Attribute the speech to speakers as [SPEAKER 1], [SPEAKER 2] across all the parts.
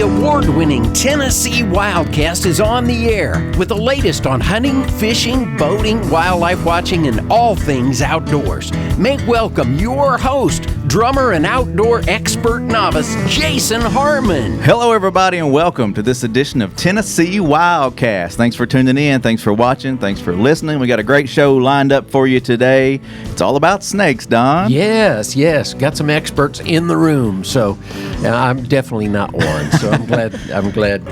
[SPEAKER 1] award-winning Tennessee Wildcast is on the air with the latest on hunting, fishing, boating, wildlife watching, and all things outdoors. Make welcome your host, drummer and outdoor expert novice, Jason Harmon.
[SPEAKER 2] Hello, everybody, and welcome to this edition of Tennessee Wildcast. Thanks for tuning in. Thanks for watching. Thanks for listening. We got a great show lined up for you today. It's all about snakes, Don.
[SPEAKER 1] Yes. Got some experts in the room, so I'm definitely not one. So I'm glad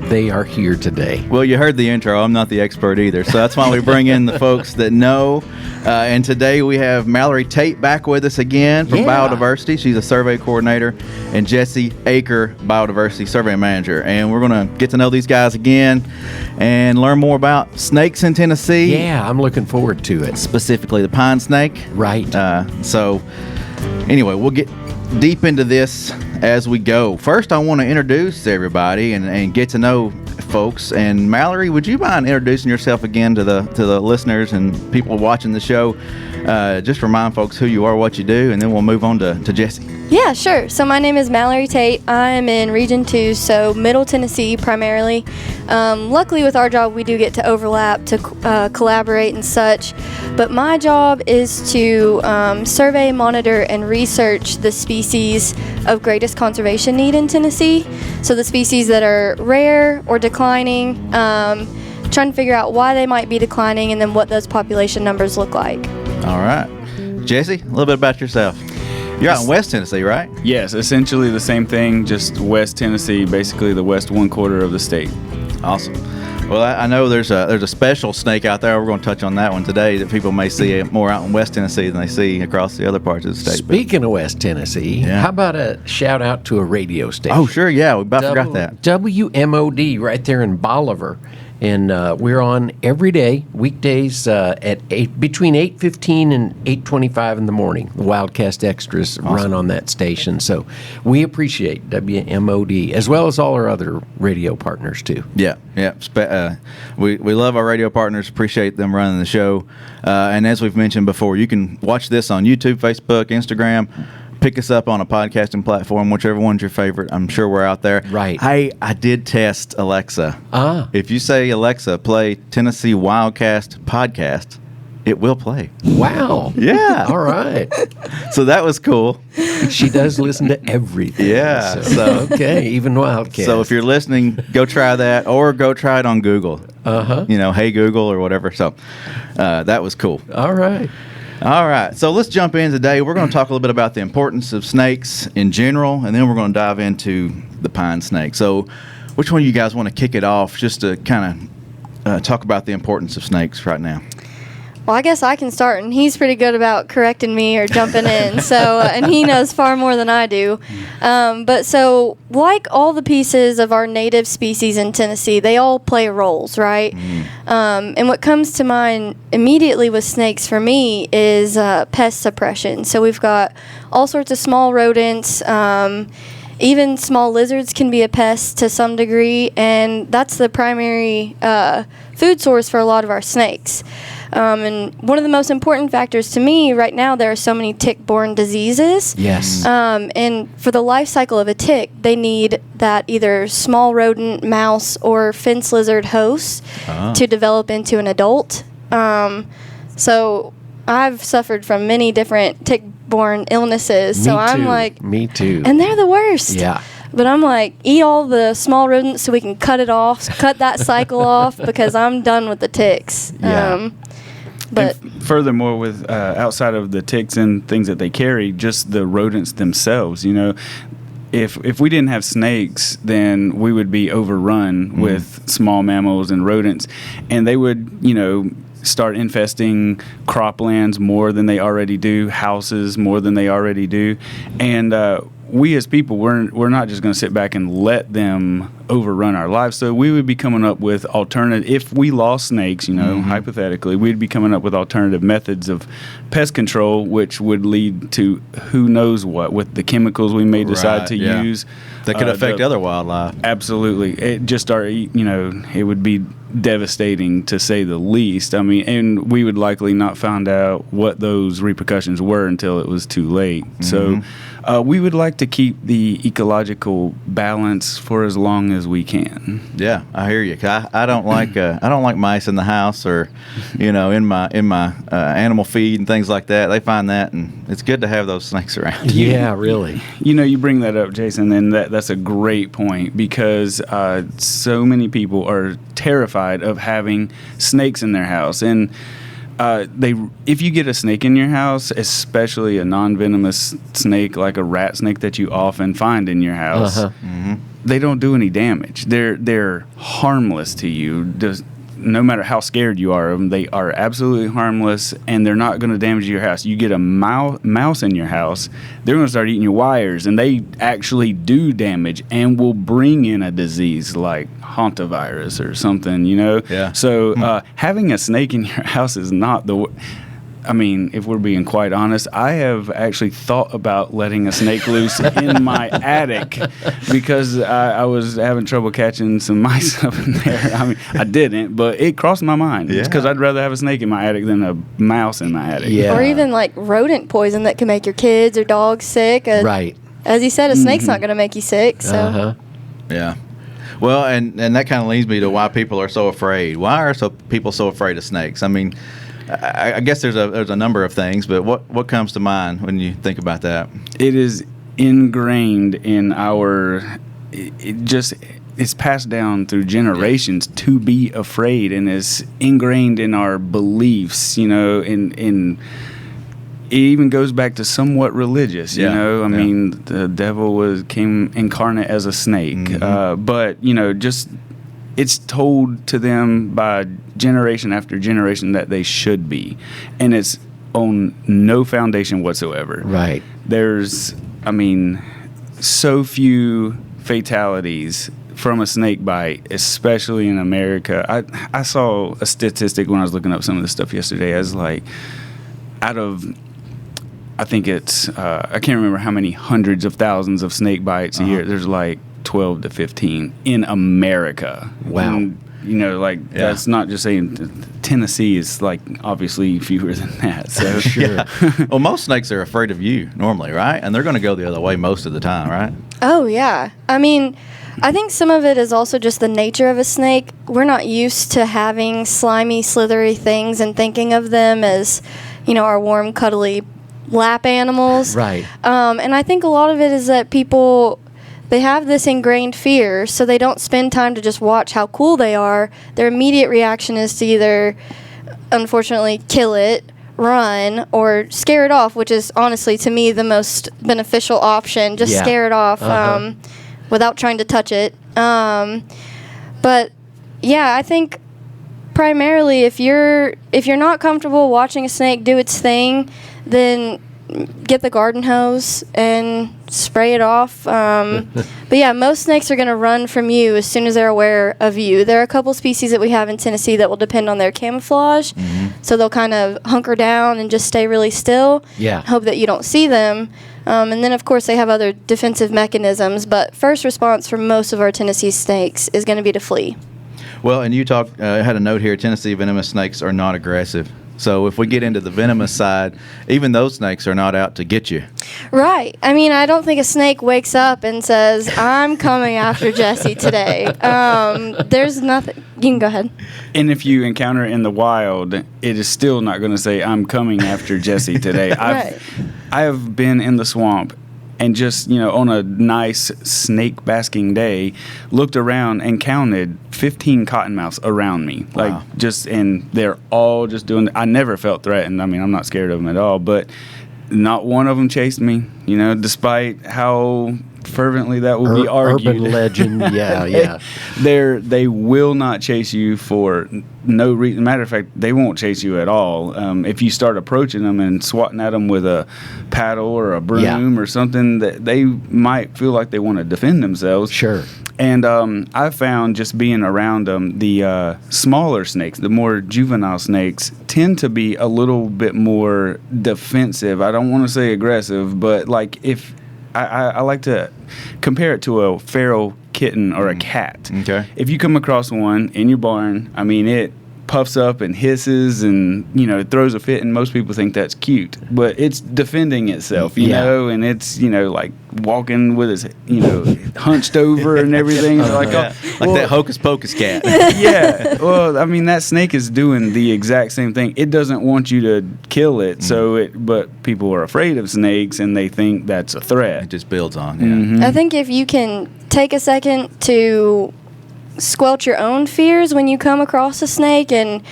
[SPEAKER 1] they are here today.
[SPEAKER 2] Well, you heard the intro. I'm not the expert either, so that's why we bring in the folks that know. And today we have Mallory Tate back with us again from Biodiversity. She's a survey coordinator, and Jesse Eaker, Biodiversity survey manager. And we're going to get to know these guys again and learn more about snakes in Tennessee.
[SPEAKER 1] Yeah, I'm looking forward to it.
[SPEAKER 2] Specifically the pine snake.
[SPEAKER 1] Right.
[SPEAKER 2] So anyway, we'll get deep into this as we go. First, I want to introduce everybody and get to know folks. And Mallory, would you mind introducing yourself again to the listeners and people watching the show? Just remind folks who you are, what you do, and then we'll move on to Jesse.
[SPEAKER 3] Yeah, sure. So my name is Mallory Tate. I'm in Region 2, so Middle Tennessee primarily. Luckily with our job, we do get to overlap to collaborate and such. But my job is to survey, monitor, and research the species of greatest conservation need in Tennessee. So the species that are rare or declining, trying to figure out why they might be declining and then what those population numbers look like.
[SPEAKER 2] All right. Jesse, a little bit about yourself. You're out in West Tennessee, right?
[SPEAKER 4] Yes, essentially the same thing, just West Tennessee, basically the west 1/4 of the state.
[SPEAKER 2] Awesome. Well, I know there's a special snake out there. We're going to touch on that one today that people may see more out in West Tennessee than they see across the other parts of the state.
[SPEAKER 1] Speaking of West Tennessee, how about a shout out to a radio station?
[SPEAKER 2] Oh, sure, yeah, we about forgot that.
[SPEAKER 1] WMOD right there in Bolivar. And we're on every day, weekdays between 8:15 and 8:25 in the morning. The Wildcast Extras run on that station. So we appreciate WMOD, as well as all our other radio partners, too.
[SPEAKER 2] Yeah. We love our radio partners, appreciate them running the show. And as we've mentioned before, you can watch this on YouTube, Facebook, Instagram. Pick us up on a podcasting platform, whichever one's your favorite. I'm sure we're out there.
[SPEAKER 1] Right.
[SPEAKER 2] Hey, I did test Alexa. If you say, Alexa, play Tennessee Wildcast podcast, it will play.
[SPEAKER 1] Wow.
[SPEAKER 2] Yeah.
[SPEAKER 1] All right.
[SPEAKER 2] So that was cool.
[SPEAKER 1] She does listen to everything.
[SPEAKER 2] Yeah.
[SPEAKER 1] So okay, even Wildcast.
[SPEAKER 2] So if you're listening, go try that, or go try it on Google. Hey Google or whatever. So that was cool.
[SPEAKER 1] All right.
[SPEAKER 2] All right, so let's jump in today. We're going to talk a little bit about the importance of snakes in general, and then we're going to dive into the pine snake. So which one of you guys want to kick it off just to kind of talk about the importance of snakes right now?
[SPEAKER 3] Well, I guess I can start, and he's pretty good about correcting me or jumping in. So, and he knows far more than I do. But so, like all the pieces of our native species in Tennessee, they all play roles, right? And what comes to mind immediately with snakes for me is pest suppression. So we've got all sorts of small rodents. Even small lizards can be a pest to some degree, and that's the primary food source for a lot of our snakes. And one of the most important factors to me right now, there are so many tick-borne diseases.
[SPEAKER 1] Yes.
[SPEAKER 3] And for the life cycle of a tick, they need that either small rodent, mouse, or fence lizard host to develop into an adult. So I've suffered from many different tick-borne illnesses.
[SPEAKER 1] Me too.
[SPEAKER 3] And they're the worst.
[SPEAKER 1] Yeah.
[SPEAKER 3] But I'm like, eat all the small rodents so we can cut that cycle off, because I'm done with the ticks.
[SPEAKER 1] Yeah.
[SPEAKER 3] But
[SPEAKER 4] and furthermore, with outside of the ticks and things that they carry, just the rodents themselves, if we didn't have snakes, then we would be overrun with small mammals and rodents, and they would, start infesting croplands more than they already do, houses more than they already do, and we as people, we're not just going to sit back and let them overrun our lives. So we would be coming up with alternative, if we lost snakes, hypothetically, we'd be coming up with alternative methods of pest control, which would lead to who knows what with the chemicals we may decide to use.
[SPEAKER 2] That could affect other wildlife.
[SPEAKER 4] Absolutely. It just it would be devastating to say the least. I mean, and we would likely not find out what those repercussions were until it was too late. So we would like to keep the ecological balance for as long as we can.
[SPEAKER 2] Yeah, I hear you. I don't like mice in the house or, in my animal feed and things like that. They find that, and it's good to have those snakes around.
[SPEAKER 1] Yeah, really.
[SPEAKER 4] You bring that up, Jason, and that's a great point because so many people are terrified of having snakes in their house, and if you get a snake in your house, especially a non-venomous snake like a rat snake that you often find in your house, they don't do any damage. They're harmless to you. No matter how scared you are of them, they are absolutely harmless, and they're not going to damage your house. You get a mouse in your house, they're going to start eating your wires, and they actually do damage and will bring in a disease like hantavirus or something,
[SPEAKER 2] Yeah.
[SPEAKER 4] So having a snake in your house is not I mean, if we're being quite honest, I have actually thought about letting a snake loose in my attic because I was having trouble catching some mice up in there. I mean, I didn't, but it crossed my mind.
[SPEAKER 2] Yeah.
[SPEAKER 4] It's because I'd rather have a snake in my attic than a mouse in my attic.
[SPEAKER 1] Yeah.
[SPEAKER 3] Or even like rodent poison that can make your kids or dogs sick.
[SPEAKER 1] Right.
[SPEAKER 3] As you said, a snake's not going to make you sick. So
[SPEAKER 2] Yeah. Well, and that kind of leads me to why people are so afraid. Why are people so afraid of snakes? I mean, I guess there's a number of things, but what comes to mind when you think about that?
[SPEAKER 4] It is ingrained in it's passed down through generations to be afraid, and is ingrained in our beliefs, in it even goes back to somewhat religious, I mean, the devil came incarnate as a snake, but just it's told to them by generation after generation that they should be, and it's on no foundation whatsoever.
[SPEAKER 1] Right.
[SPEAKER 4] There's, so few fatalities from a snake bite, especially in America. I saw a statistic when I was looking up some of this stuff yesterday as like out of, I think it's, I can't remember how many hundreds of thousands of snake bites a year. There's like 12 to 15 in America.
[SPEAKER 1] Wow.
[SPEAKER 4] And, that's not just saying Tennessee is like obviously fewer than that. So
[SPEAKER 1] Sure.
[SPEAKER 2] Well, most snakes are afraid of you normally, right? And they're going to go the other way most of the time, right?
[SPEAKER 3] Oh, yeah. I mean, I think some of it is also just the nature of a snake. We're not used to having slimy, slithery things and thinking of them as, our warm, cuddly lap animals.
[SPEAKER 1] Right.
[SPEAKER 3] And I think a lot of it is that people, they have this ingrained fear, so they don't spend time to just watch how cool they are. Their immediate reaction is to either, unfortunately, kill it, run, or scare it off, which is honestly, to me, the most beneficial option. Just scare it off without trying to touch it. But, yeah, I think primarily if you're not comfortable watching a snake do its thing, then get the garden hose and spray it off. But yeah, most snakes are going to run from you as soon as they're aware of you. There are a couple species that we have in Tennessee that will depend on their camouflage. So they'll kind of hunker down and just stay really still.
[SPEAKER 1] Yeah.
[SPEAKER 3] Hope that you don't see them. And then, of course, they have other defensive mechanisms. But first response for most of our Tennessee snakes is going to be to flee.
[SPEAKER 2] Well, and you had a note here, Tennessee venomous snakes are not aggressive. So if we get into the venomous side, even those snakes are not out to get you.
[SPEAKER 3] Right. I mean, I don't think a snake wakes up and says, I'm coming after Jesse today. There's nothing. You can go ahead.
[SPEAKER 4] And if you encounter it in the wild, it is still not going to say, I'm coming after Jesse today.
[SPEAKER 3] Right.
[SPEAKER 4] I have been in the swamp and just, on a nice snake basking day, looked around and counted 15 cottonmouths around me.
[SPEAKER 2] Wow.
[SPEAKER 4] And they're all just doing, I never felt threatened. I mean, I'm not scared of them at all, but not one of them chased me, despite how fervently that will be argued.
[SPEAKER 1] Urban legend, yeah.
[SPEAKER 4] They will not chase you for no reason. Matter of fact, they won't chase you at all. If you start approaching them and swatting at them with a paddle or a broom or something, that they might feel like they want to defend themselves.
[SPEAKER 1] Sure.
[SPEAKER 4] And I found just being around them, the smaller snakes, the more juvenile snakes, tend to be a little bit more defensive. I don't want to say aggressive, but like if I like to compare it to a feral kitten or a cat.
[SPEAKER 2] Okay.
[SPEAKER 4] If you come across one in your barn, I mean, it puffs up and hisses and, it throws a fit, and most people think that's cute. But it's defending itself, you know, and it's, like walking with its, hunched over and everything. Like
[SPEAKER 2] that hocus pocus cat.
[SPEAKER 4] Yeah. Well, I mean, that snake is doing the exact same thing. It doesn't want you to kill it, but people are afraid of snakes and they think that's a threat.
[SPEAKER 2] It just builds on, yeah.
[SPEAKER 3] I think if you can take a second to squelch your own fears when you come across a snake and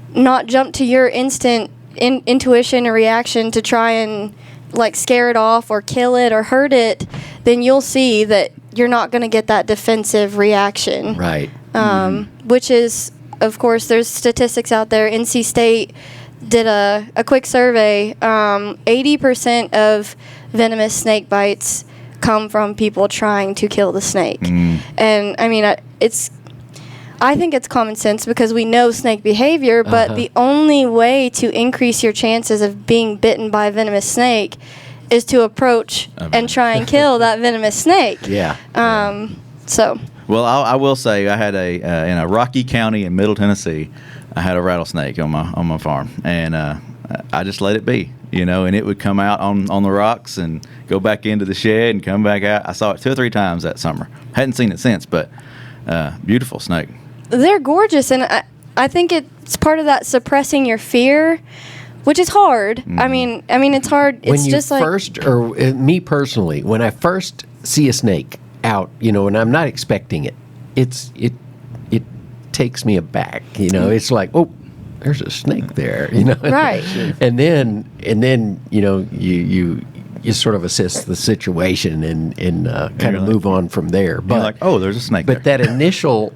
[SPEAKER 3] not jump to your instant intuition or reaction to try and like scare it off or kill it or hurt it, then you'll see that you're not going to get that defensive reaction.
[SPEAKER 1] Right.
[SPEAKER 3] Which is, of course, there's statistics out there. NC State did a quick survey. 80% of venomous snake bites come from people trying to kill the snake. And I mean, I think it's common sense because we know snake behavior, but the only way to increase your chances of being bitten by a venomous snake is to approach and try and kill that venomous snake.
[SPEAKER 1] Yeah.
[SPEAKER 3] So.
[SPEAKER 2] Well, I will say I had in a rocky county in Middle Tennessee, I had a rattlesnake on my farm, and I just let it be, and it would come out on the rocks and go back into the shed and come back out. I saw it 2 or 3 times that summer. Hadn't seen it since, but beautiful snake.
[SPEAKER 3] They're gorgeous, and I think it's part of that suppressing your fear, which is hard. I mean, it's hard. It's just like
[SPEAKER 1] me personally, when I first see a snake out, and I'm not expecting it, it takes me aback. It's like, oh, there's a snake there.
[SPEAKER 3] Right.
[SPEAKER 1] and then you sort of assess the situation and kind of move on from there. But
[SPEAKER 2] you're like, oh, there's a snake
[SPEAKER 1] But
[SPEAKER 2] there.
[SPEAKER 1] that initial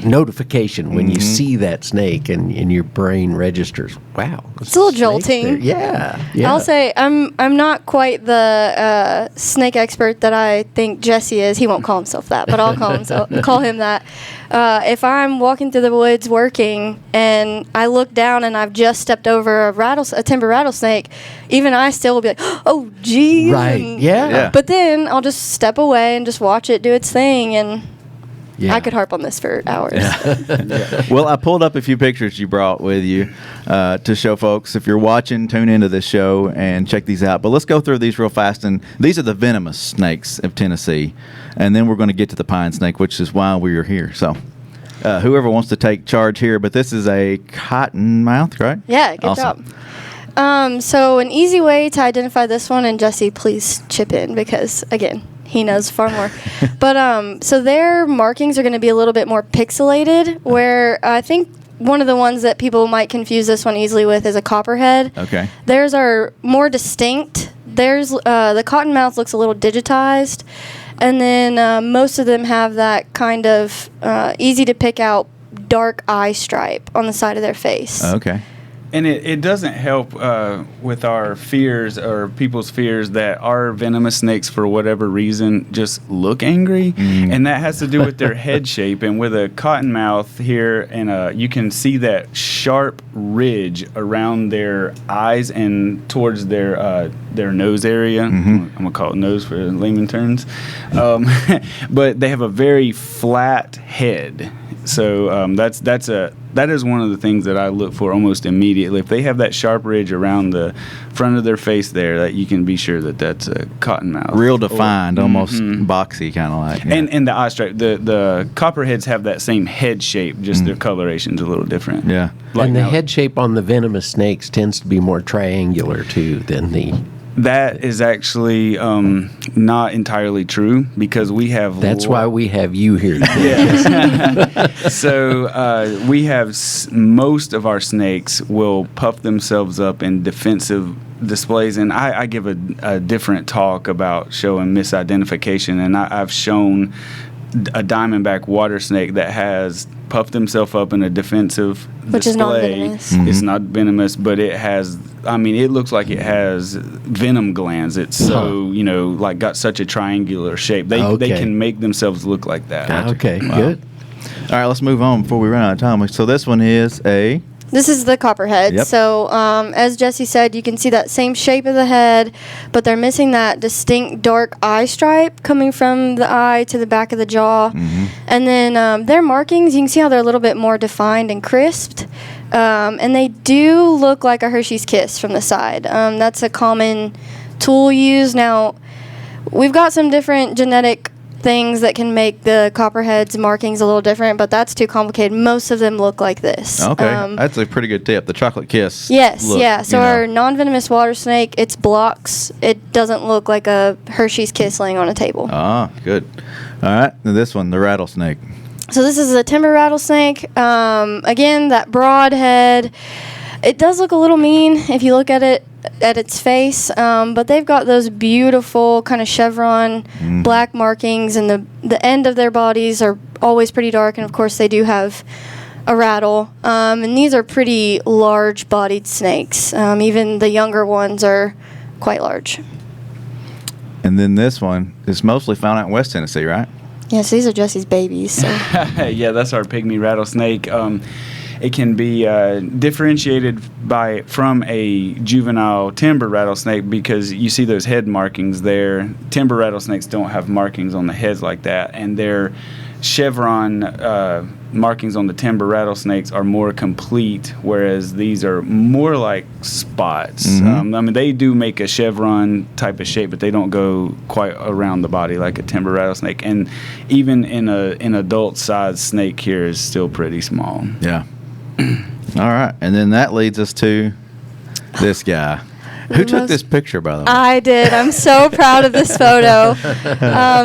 [SPEAKER 1] notification when you see that snake and your brain registers, wow,
[SPEAKER 3] it's a little jolting.
[SPEAKER 1] Yeah.
[SPEAKER 3] I'll say I'm not quite the snake expert that I think Jesse is. He won't call himself that, but I'll call him that. If I'm walking through the woods working and I look down and I've just stepped over a timber rattlesnake, even I still will be like, oh, geez.
[SPEAKER 1] Right. Yeah.
[SPEAKER 3] But then I'll just step away and just watch it do its thing, and I could harp on this for hours.
[SPEAKER 2] Well, I pulled up a few pictures you brought with you to show folks. If you're watching, tune into this show and check these out. But let's go through these real fast. And these are the venomous snakes of Tennessee. And then we're going to get to the pine snake, which is why we are here. So whoever wants to take charge here. But this is a cottonmouth, right?
[SPEAKER 3] Yeah, good job. So an easy way to identify this one, and Jesse, please chip in because, again, he knows far more. But so their markings are going to be a little bit more pixelated, where I think one of the ones that people might confuse this one easily with is a copperhead.
[SPEAKER 2] Okay.
[SPEAKER 3] Theirs are more distinct. There's the cottonmouth looks a little digitized, and then most of them have that kind of easy to pick out dark eye stripe on the side of their face.
[SPEAKER 2] Okay.
[SPEAKER 4] And it doesn't help with our fears or people's fears that our venomous snakes, for whatever reason, just look angry. And that has to do with their head shape. And with a cottonmouth here, and you can see that sharp ridge around their eyes and towards their nose area. I'm going to call it nose for layman terms. But they have a very flat head. So that is one of the things that I look for almost immediately. If they have that sharp ridge around the front of their face there, that you can be sure that that's a cottonmouth.
[SPEAKER 2] Real defined, almost boxy kind of like. Yeah.
[SPEAKER 4] And the eye stripe. The copperheads have that same head shape, just their coloration's a little different.
[SPEAKER 2] Yeah.
[SPEAKER 1] And the head shape on the venomous snakes tends to be more triangular, too, than the
[SPEAKER 4] That is actually not entirely true because we have.
[SPEAKER 1] That's why we have you here today.
[SPEAKER 4] Yes. So we have most of our snakes will puff themselves up in defensive displays, and I give a different talk about showing misidentification, and I've shown a diamondback water snake that has puffed himself up in a defensive
[SPEAKER 3] Which
[SPEAKER 4] display.
[SPEAKER 3] is not venomous.
[SPEAKER 4] It's not venomous, but it has. I mean, it looks like it has venom glands. It's so like got such a triangular shape. They can make themselves look like that.
[SPEAKER 1] Okay,
[SPEAKER 2] Wow.
[SPEAKER 1] good.
[SPEAKER 2] All right, let's move on before we run out of time. So this one is a.
[SPEAKER 3] This is the copperhead.
[SPEAKER 2] Yep.
[SPEAKER 3] So, as Jesse said, you can see that same shape of the head, but they're missing that distinct dark eye stripe coming from the eye to the back of the jaw.
[SPEAKER 2] Mm-hmm.
[SPEAKER 3] And then their markings, you can see how they're a little bit more defined and crisped. And they do look like a Hershey's Kiss from the side. That's a common tool used. Now, we've got some different genetic things that can make the copperhead's markings a little different, but that's too complicated. Most of them look like this.
[SPEAKER 2] Okay, that's a pretty good tip. The chocolate kiss.
[SPEAKER 3] Yes,
[SPEAKER 2] look,
[SPEAKER 3] yeah. So our non-venomous water snake, it's blocks. It doesn't look like a Hershey's Kiss laying on a table.
[SPEAKER 2] Ah, good. All right, and this one, the rattlesnake.
[SPEAKER 3] So this is a timber rattlesnake. Again, that broad head. It does look a little mean if you look at it at its face, but they've got those beautiful kind of chevron black markings, and the end of their bodies are always pretty dark, and of course they do have a rattle. And these are pretty large-bodied snakes. Even the younger ones are quite large.
[SPEAKER 2] And then this one is mostly found out in West Tennessee, right?
[SPEAKER 3] Yes, these are Jesse's babies. So.
[SPEAKER 4] Yeah, that's our pygmy rattlesnake. It can be differentiated from a juvenile timber rattlesnake because you see those head markings there. Timber rattlesnakes don't have markings on the heads like that, and their chevron markings on the timber rattlesnakes are more complete, whereas these are more like spots.
[SPEAKER 2] Mm-hmm.
[SPEAKER 4] I mean, they do make a chevron type of shape, but they don't go quite around the body like a timber rattlesnake. And even in an adult-sized snake here is still pretty small.
[SPEAKER 2] Yeah. All right, and then that leads us to this guy. Who took this picture, by the way?
[SPEAKER 3] I did. I'm so proud of this photo.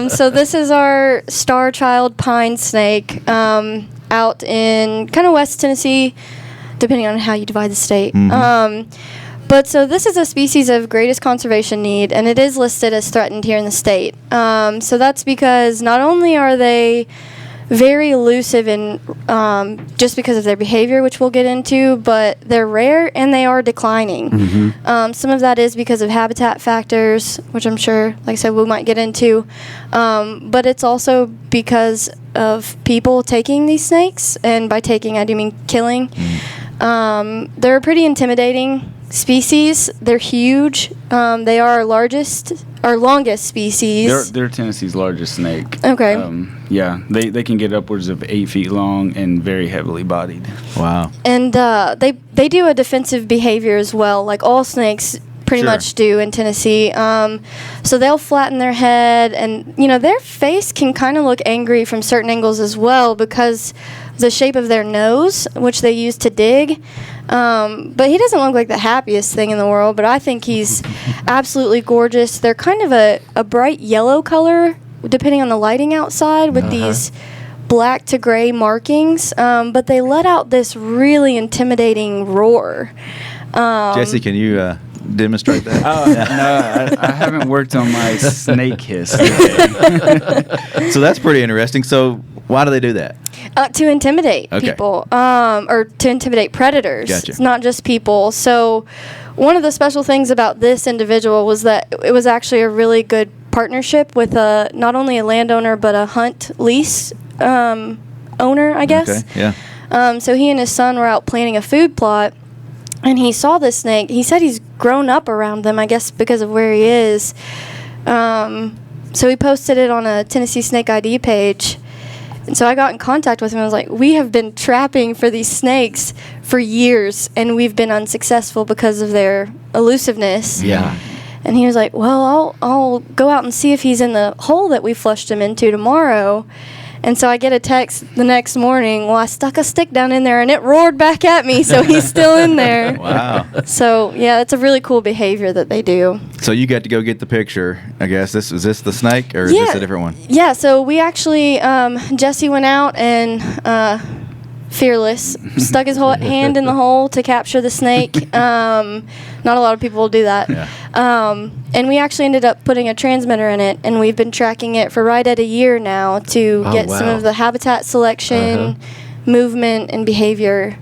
[SPEAKER 3] So this is our star child pine snake out in kind of West Tennessee, depending on how you divide the state.
[SPEAKER 2] Mm-hmm.
[SPEAKER 3] But so this is a species of greatest conservation need, and it is listed as threatened here in the state. So that's because not only are they very elusive in just because of their behavior, which we'll get into, but they're rare and they are declining.
[SPEAKER 1] Mm-hmm.
[SPEAKER 3] Some of that is because of habitat factors, which I'm sure, like I said, we might get into. But it's also because of people taking these snakes, and by taking, I do mean killing. They're a pretty intimidating species. They're huge. They are our longest species.
[SPEAKER 4] They're Tennessee's largest snake.
[SPEAKER 3] Okay.
[SPEAKER 4] Yeah, they can get upwards of 8 feet long and very heavily bodied.
[SPEAKER 2] Wow.
[SPEAKER 3] And they do a defensive behavior as well, like all snakes pretty
[SPEAKER 2] Sure.
[SPEAKER 3] much do in Tennessee. So they'll flatten their head, and their face can kind of look angry from certain angles as well because the shape of their nose, which they use to dig. But he doesn't look like the happiest thing in the world, but I think he's absolutely gorgeous. They're kind of a bright yellow color, depending on the lighting outside, with these black to gray markings. But they let out this really intimidating roar.
[SPEAKER 2] Jesse, can you demonstrate that?
[SPEAKER 4] No, I haven't worked on my snake hiss today.
[SPEAKER 2] So that's pretty interesting. So why do they do that?
[SPEAKER 3] To intimidate
[SPEAKER 2] Okay.
[SPEAKER 3] people, or to intimidate predators.
[SPEAKER 2] Gotcha.
[SPEAKER 3] It's not just people. So one of the special things about this individual was that it was actually a really good partnership with not only a landowner but a hunt lease owner, I guess.
[SPEAKER 2] Okay, yeah.
[SPEAKER 3] So he and his son were out planting a food plot, and he saw this snake. He said he's grown up around them, I guess because of where he is. So he posted it on a Tennessee Snake ID page. And so I got in contact with him and was like, we have been trapping for these snakes for years, and we've been unsuccessful because of their elusiveness.
[SPEAKER 1] Yeah.
[SPEAKER 3] And he was like, well, I'll go out and see if he's in the hole that we flushed him into tomorrow. And so I get a text the next morning, well, I stuck a stick down in there and it roared back at me, so he's still in there.
[SPEAKER 2] Wow.
[SPEAKER 3] So, yeah, it's a really cool behavior that they do.
[SPEAKER 2] So you got to go get the picture. I guess is this the snake or is this a different one?
[SPEAKER 3] Yeah, so we actually, Jesse went out and fearless, stuck his whole hand in the hole to capture the snake. Not a lot of people will do that.
[SPEAKER 2] Yeah.
[SPEAKER 3] And we actually ended up putting a transmitter in it, and we've been tracking it for right at a year now to get some of the habitat selection, movement, and behavior.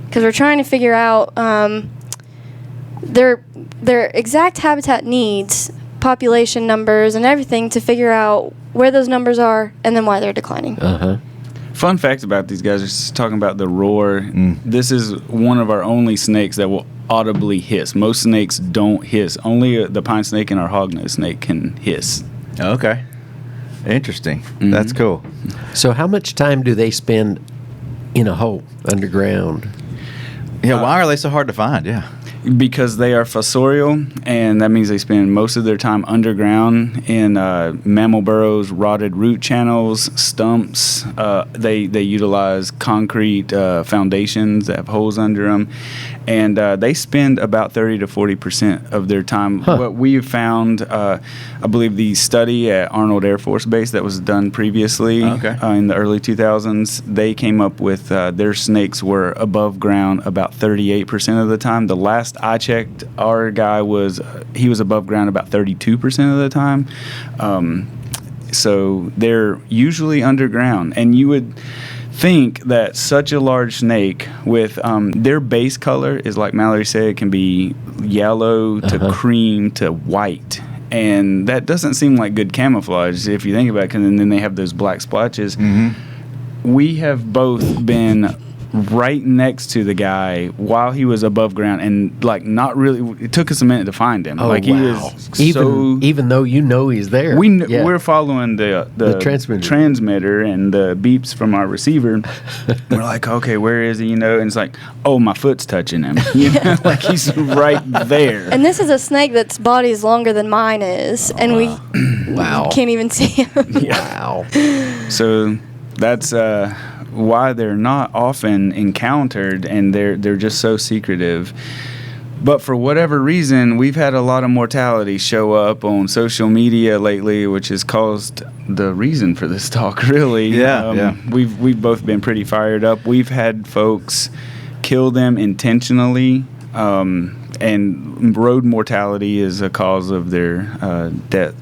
[SPEAKER 3] Because we're trying to figure out their exact habitat needs, population numbers, and everything to figure out where those numbers are and then why they're declining.
[SPEAKER 4] Fun fact about these guys, just talking about the roar. This is one of our only snakes that will audibly hiss. Most snakes don't hiss. Only the pine snake and our hognose snake can hiss.
[SPEAKER 2] Okay. Interesting. That's cool.
[SPEAKER 1] So how much time do they spend in a hole underground?
[SPEAKER 2] Yeah. Why are they so hard to find? Yeah.
[SPEAKER 4] Because they are fossorial, and that means they spend most of their time underground in mammal burrows, rotted root channels, stumps. They utilize concrete foundations that have holes under them, and they spend about 30 to 40% of their time. What we've found, I believe the study at Arnold Air Force Base that was done previously in the early 2000s, they came up with their snakes were above ground about 38% of the time. The last I checked, our guy was above ground about 32% of the time. So they're usually underground, and you would think that such a large snake with their base color is, like Mallory said, it can be yellow to cream to white. And that doesn't seem like good camouflage if you think about it, and then they have those black splotches. We have both been right next to the guy while he was above ground, and like not really. It took us a minute to find him. He was
[SPEAKER 1] even though you know he's there.
[SPEAKER 4] We're following the transmitter and the beeps from our receiver. We're like, okay, where is he? And it's like, oh, my foot's touching him. Like he's right there.
[SPEAKER 3] And this is a snake that's body is longer than mine is, and we can't even see him.
[SPEAKER 1] Wow.
[SPEAKER 4] So that's why they're not often encountered, and they're just so secretive. But for whatever reason, we've had a lot of mortality show up on social media lately, which has caused the reason for this talk, really. We've both been pretty fired up. We've had folks kill them intentionally, and road mortality is a cause of their death.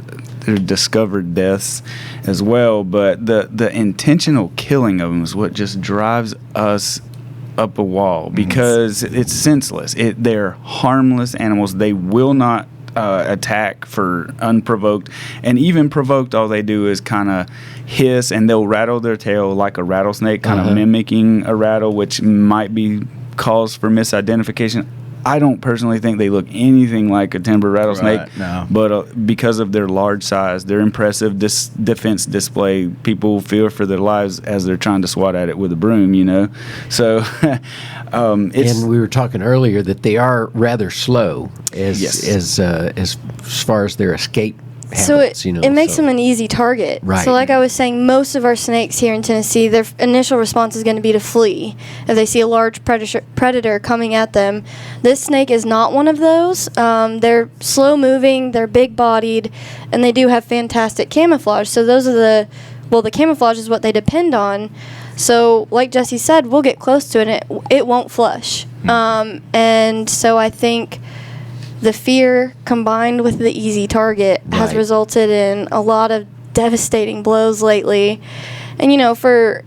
[SPEAKER 4] Their discovered deaths as well, but the intentional killing of them is what just drives us up a wall, because it's senseless. They're harmless animals. They will not attack for unprovoked, and even provoked, all they do is kind of hiss, and they'll rattle their tail like a rattlesnake, kind of mimicking a rattle, which might be cause for misidentification. I don't personally think they look anything like a timber rattlesnake, but because of their large size, their impressive defense display, people fear for their lives as they're trying to swat at it with a broom, So,
[SPEAKER 1] and we were talking earlier that they are rather slow as far as their escape habits,
[SPEAKER 3] so it makes them an easy target.
[SPEAKER 1] Right.
[SPEAKER 3] So like I was saying, most of our snakes here in Tennessee, their initial response is going to be to flee if they see a large predator coming at them. This snake is not one of those. They're slow moving, they're big bodied, and they do have fantastic camouflage. So those are the camouflage is what they depend on. So like Jesse said, we'll get close to it and it won't flush. And so I think the fear combined with the easy target has resulted in a lot of devastating blows lately. And, for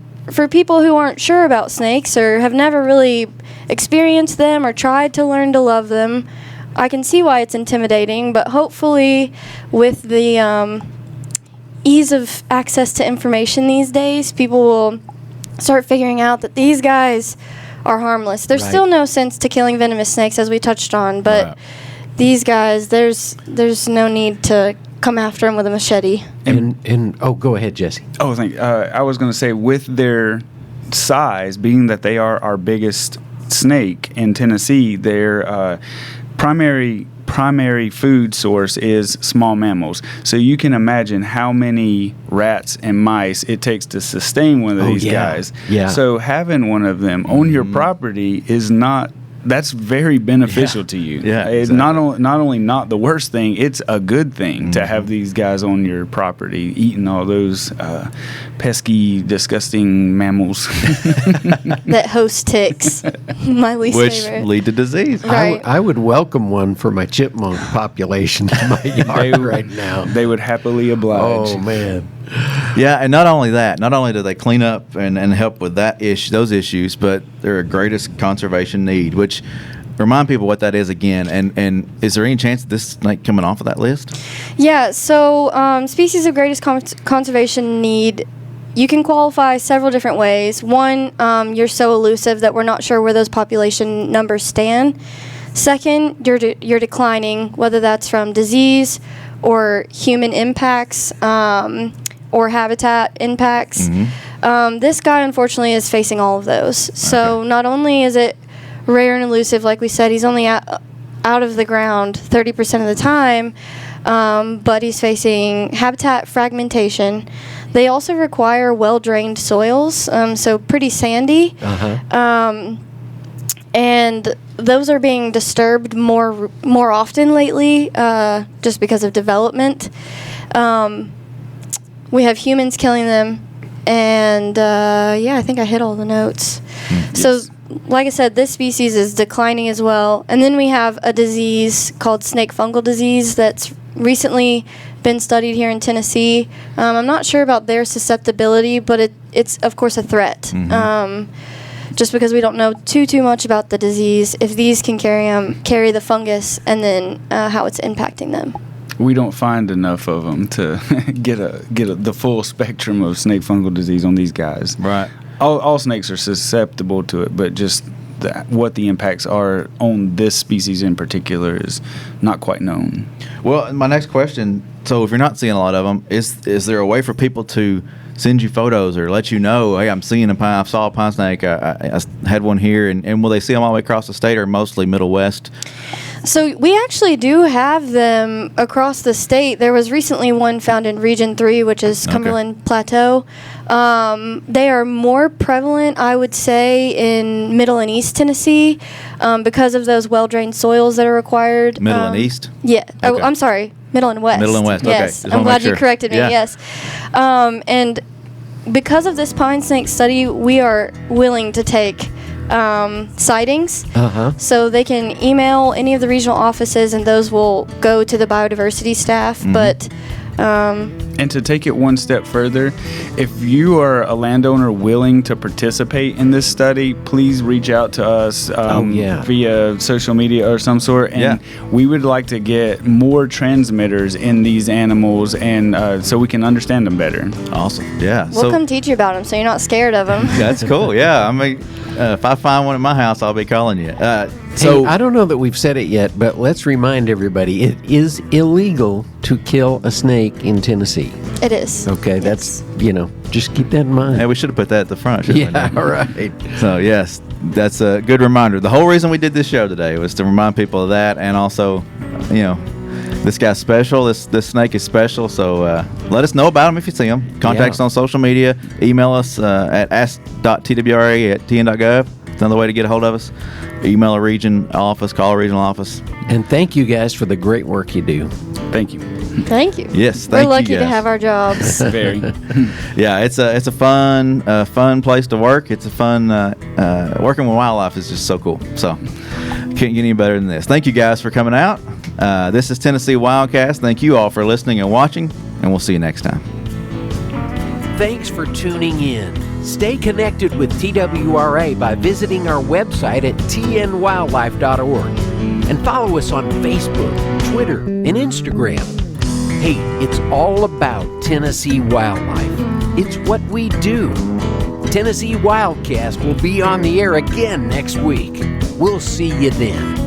[SPEAKER 3] people who aren't sure about snakes or have never really experienced them or tried to learn to love them, I can see why it's intimidating. But hopefully with the ease of access to information these days, people will start figuring out that these guys are harmless. There's still no sense to killing venomous snakes, as we touched on, but these guys, there's no need to come after them with a machete.
[SPEAKER 1] And go ahead, Jesse.
[SPEAKER 4] I was going to say, with their size, being that they are our biggest snake in Tennessee, their primary primary food source is small mammals. So you can imagine how many rats and mice it takes to sustain one of these guys.
[SPEAKER 1] Yeah.
[SPEAKER 4] So having one of them on your property is that's very beneficial to you.
[SPEAKER 2] Yeah,
[SPEAKER 4] It's
[SPEAKER 2] exactly.
[SPEAKER 4] not only not the worst thing, it's a good thing to have these guys on your property eating all those pesky, disgusting mammals.
[SPEAKER 3] That host ticks. My least
[SPEAKER 2] Which
[SPEAKER 3] favorite.
[SPEAKER 2] lead to disease.
[SPEAKER 3] Right.
[SPEAKER 1] I would welcome one for my chipmunk population in my yard right now.
[SPEAKER 4] They would happily oblige.
[SPEAKER 1] Oh, man.
[SPEAKER 2] Yeah, and not only that, not only do they clean up and help with those issues, but they're a greatest conservation need, which remind people what that is again. And is there any chance of this snake coming off of that list?
[SPEAKER 3] Yeah, so species of greatest conservation need, you can qualify several different ways. One, you're so elusive that we're not sure where those population numbers stand. Second, you're declining, whether that's from disease or human impacts or habitat impacts. This guy, unfortunately, is facing all of those. So not only is it rare and elusive, like we said, he's only out of the ground 30% of the time, but he's facing habitat fragmentation. They also require well-drained soils, so pretty sandy. And those are being disturbed more often lately, just because of development. We have humans killing them, and I think I hit all the notes. So, like I said, this species is declining as well. And then we have a disease called snake fungal disease that's recently been studied here in Tennessee. I'm not sure about their susceptibility, but it's of course a threat. Just because we don't know too much about the disease, if these can carry the fungus, and then how it's impacting them.
[SPEAKER 4] We don't find enough of them to get the full spectrum of snake fungal disease on these guys.
[SPEAKER 2] Right.
[SPEAKER 4] All snakes are susceptible to it, but just what the impacts are on this species in particular is not quite known.
[SPEAKER 2] Well, my next question, so if you're not seeing a lot of them, is there a way for people to send you photos or let you know, hey, I'm seeing I saw a pine snake, I had one here, and will they see them all the way across the state or mostly Middle West?
[SPEAKER 3] So we actually do have them across the state. There was recently one found in Region 3, which is Cumberland Plateau. They are more prevalent, I would say, in Middle and East Tennessee because of those well-drained soils that are required.
[SPEAKER 2] Middle and East?
[SPEAKER 3] Yeah.
[SPEAKER 2] Okay.
[SPEAKER 3] Oh, I'm sorry. Middle and West.
[SPEAKER 2] Middle and West, okay.
[SPEAKER 3] Yes.
[SPEAKER 2] Just
[SPEAKER 3] I'm
[SPEAKER 2] wanna
[SPEAKER 3] glad
[SPEAKER 2] make
[SPEAKER 3] you
[SPEAKER 2] sure.
[SPEAKER 3] corrected me,
[SPEAKER 2] Yeah.
[SPEAKER 3] yes. And because of this pine snake study, we are willing to take sightings. So they can email any of the regional offices, and those will go to the biodiversity staff. But
[SPEAKER 4] And to take it one step further, if you are a landowner willing to participate in this study, please reach out to us via social media or some sort. And we would like to get more transmitters in these animals, and so we can understand them better.
[SPEAKER 2] Awesome. Yeah.
[SPEAKER 3] we'll come teach you about them, so you're not scared of them.
[SPEAKER 2] That's cool. Yeah. I mean, if I find one at my house, I'll be calling you.
[SPEAKER 1] So hey, I don't know that we've said it yet, but let's remind everybody it is illegal to kill a snake in Tennessee.
[SPEAKER 3] It is.
[SPEAKER 1] Okay, that's, just keep that in mind.
[SPEAKER 2] Hey, we should have put that at the front, shouldn't we?
[SPEAKER 1] Yeah, all right.
[SPEAKER 2] So, yes, that's a good reminder. The whole reason we did this show today was to remind people of that, and also, this guy's special. This snake is special, so let us know about him if you see him. Contact us on social media. Email us at ask.twra@tn.gov. It's another way to get a hold of us. Email a region office, call a regional office.
[SPEAKER 1] And thank you guys for the great work you do.
[SPEAKER 4] Thank you.
[SPEAKER 3] Thank you.
[SPEAKER 2] Yes,
[SPEAKER 3] We're
[SPEAKER 2] thank
[SPEAKER 3] lucky
[SPEAKER 2] you
[SPEAKER 3] to
[SPEAKER 2] guys.
[SPEAKER 3] have our jobs.
[SPEAKER 4] Very.
[SPEAKER 2] Yeah, it's a fun place to work. It's a fun working with wildlife is just so cool. So can't get any better than this. Thank you guys for coming out. This is Tennessee Wildcast. Thank you all for listening and watching, and we'll see you next time.
[SPEAKER 1] Thanks for tuning in. Stay connected with TWRA by visiting our website at tnwildlife.org and follow us on Facebook, Twitter, and Instagram. Hey, it's all about Tennessee wildlife. It's what we do. Tennessee Wildcast will be on the air again next week. We'll see you then.